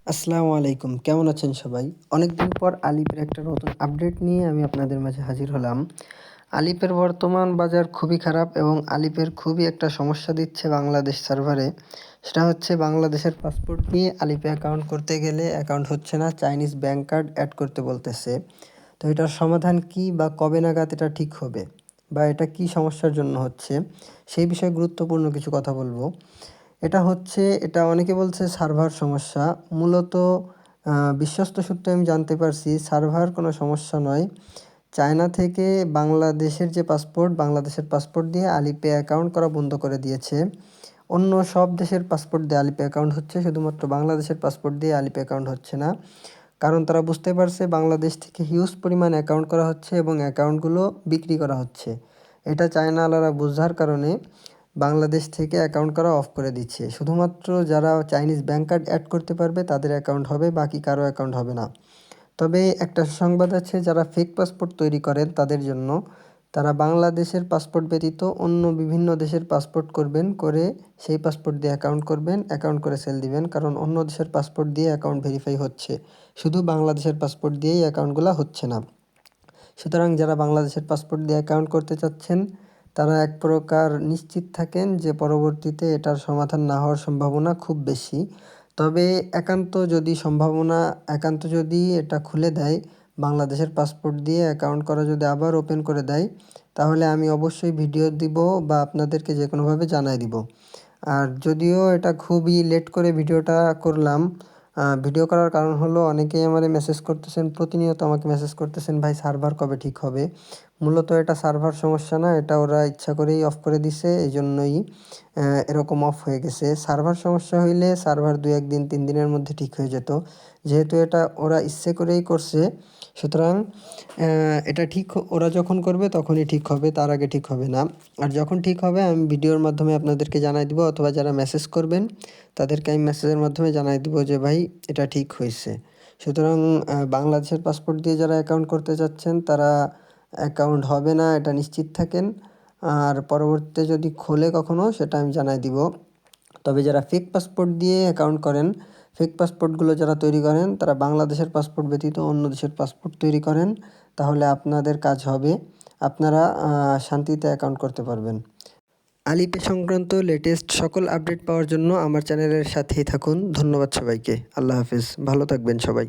আসসালামু আলাইকুম। কেমন আছেন সবাই? অনেকদিন পর আলিপের একটা নতুন আপডেট নিয়ে আমি আপনাদের মাঝে হাজির হলাম। আলিপের বর্তমান বাজার খুবই খারাপ এবং আলিপের খুবই একটা সমস্যা দিচ্ছে বাংলাদেশ সার্ভারে। সেটা হচ্ছে বাংলাদেশের পাসপোর্ট নিয়ে আলিপে অ্যাকাউন্ট করতে গেলে অ্যাকাউন্ট হচ্ছে না, চাইনিজ ব্যাংক কার্ড অ্যাড করতে বলতেছে। তো এটার সমাধান কী বা কবে নাগাদ এটা ঠিক হবে? বা এটা কী সমস্যার জন্য হচ্ছে? সেই বিষয়ে গুরুত্বপূর্ণ কিছু কথা বলবো। এটা অনেকে বলছে সার্ভার সমস্যা। মূলত বিশ্বস্ত সূত্রে আমি জানতে পারছি সার্ভার কোনো সমস্যা নয়। চায়না থেকে বাংলাদেশের পাসপোর্ট দিয়ে আলিপে অ্যাকাউন্ট করা বন্ধ করে দিয়েছে। অন্য সব দেশের পাসপোর্ট দিয়ে আলিপে অ্যাকাউন্ট হচ্ছে, শুধুমাত্র বাংলাদেশের পাসপোর্ট দিয়ে আলিপে অ্যাকাউন্ট হচ্ছে না। কারণ তারা বুঝতে পারছে বাংলাদেশ থেকে হিউজ পরিমাণ অ্যাকাউন্ট করা হচ্ছে এবং অ্যাকাউন্টগুলো বিক্রি করা হচ্ছে। এটা চায়নাওয়ালারা বোঝার কারণে বাংলাদেশ থেকে অ্যাকাউন্ট করা অফ করে দিচ্ছে। শুধুমাত্র যারা চাইনিজ ব্যাংক কার্ড অ্যাড করতে পারবে তাদের অ্যাকাউন্ট হবে, বাকি কারো অ্যাকাউন্ট হবে না। তবে একটা সুসংবাদ আছে, যারা ফেক পাসপোর্ট তৈরি করেন তাদের জন্য। তারা বাংলাদেশের পাসপোর্ট ব্যতীত অন্য বিভিন্ন দেশের পাসপোর্ট করবেন, করে সেই পাসপোর্ট দিয়ে অ্যাকাউন্ট করবেন, অ্যাকাউন্ট করে সেল দিবেন। কারণ অন্য দেশের পাসপোর্ট দিয়ে অ্যাকাউন্ট ভেরিফাই হচ্ছে, শুধু বাংলাদেশের পাসপোর্ট দিয়েই অ্যাকাউন্টগুলো হচ্ছে না। সুতরাং যারা বাংলাদেশের পাসপোর্ট দিয়ে অ্যাকাউন্ট করতে চাচ্ছেন তারা এক প্রকার নিশ্চিত থাকেন যে পরবর্তীতে এটার সমাধান না হওয়ার সম্ভাবনা খুব বেশি। তবে একান্ত যদি এটা খুলে দেয়, বাংলাদেশের পাসপোর্ট দিয়ে অ্যাকাউন্ট করা যদি আবার ওপেন করে দেয়, তাহলে আমি অবশ্যই ভিডিও দিব বা আপনাদেরকে যে কোনোভাবে জানাই দিব। আর যদিও এটা খুবই লেট করে ভিডিওটা করলাম, ভিডিও করার কারণ হলো অনেকেই আমারে মেসেজ করতেছেন, প্রতিনিয়ত আমাকে মেসেজ করতেছেন, ভাই সার্ভার কবে ঠিক হবে? মূলত এটা সার্ভার সমস্যা না, এটা ওরা ইচ্ছা করেই অফ করে দিছে, এইজন্যই এরকম অফ হয়ে গেছে। সার্ভার সমস্যা হইলে সার্ভার ২-১ দিন ৩ দিনের মধ্যে ঠিক হয়ে যেত। যেহেতু এটা ওরা ইচ্ছে করেই করছে, সুতরাং এটা ওরা যখন করবে তখনই ঠিক হবে, তার আগে ঠিক হবে না। আর যখন ঠিক হবে আমি ভিডিওর মাধ্যমে আপনাদেরকে জানাই দিব, অথবা যারা মেসেজ করবেন তাদেরকে আমি মেসেজের মাধ্যমে জানাই দিব যে ভাই এটা ঠিক হইছে। সুতরাং বাংলাদেশের পাসপোর্ট দিয়ে যারা অ্যাকাউন্ট করতে চাচ্ছেন তারা অ্যাকাউন্ট হবে না, এটা নিশ্চিত থাকেন। আর পরবর্তীতে যদি খোলে কখনো সেটা আমি জানাই দিব। তবে যারা ফেক পাসপোর্ট দিয়ে অ্যাকাউন্ট করেন, ফেক পাসপোর্টগুলো যারা তৈরি করেন তারা বাংলাদেশের পাসপোর্ট ব্যতীত অন্য দেশের পাসপোর্ট তৈরি করেন, তাহলে আপনাদের কাজ হবে, আপনারা শান্তিতে অ্যাকাউন্ট করতে পারবেন। আলিপে সংক্রান্ত লেটেস্ট সকল আপডেট পাওয়ার জন্য আমার চ্যানেলের সাথেই থাকুন। ধন্যবাদ সবাইকে। আল্লাহ হাফেজ। ভালো থাকবেন সবাই।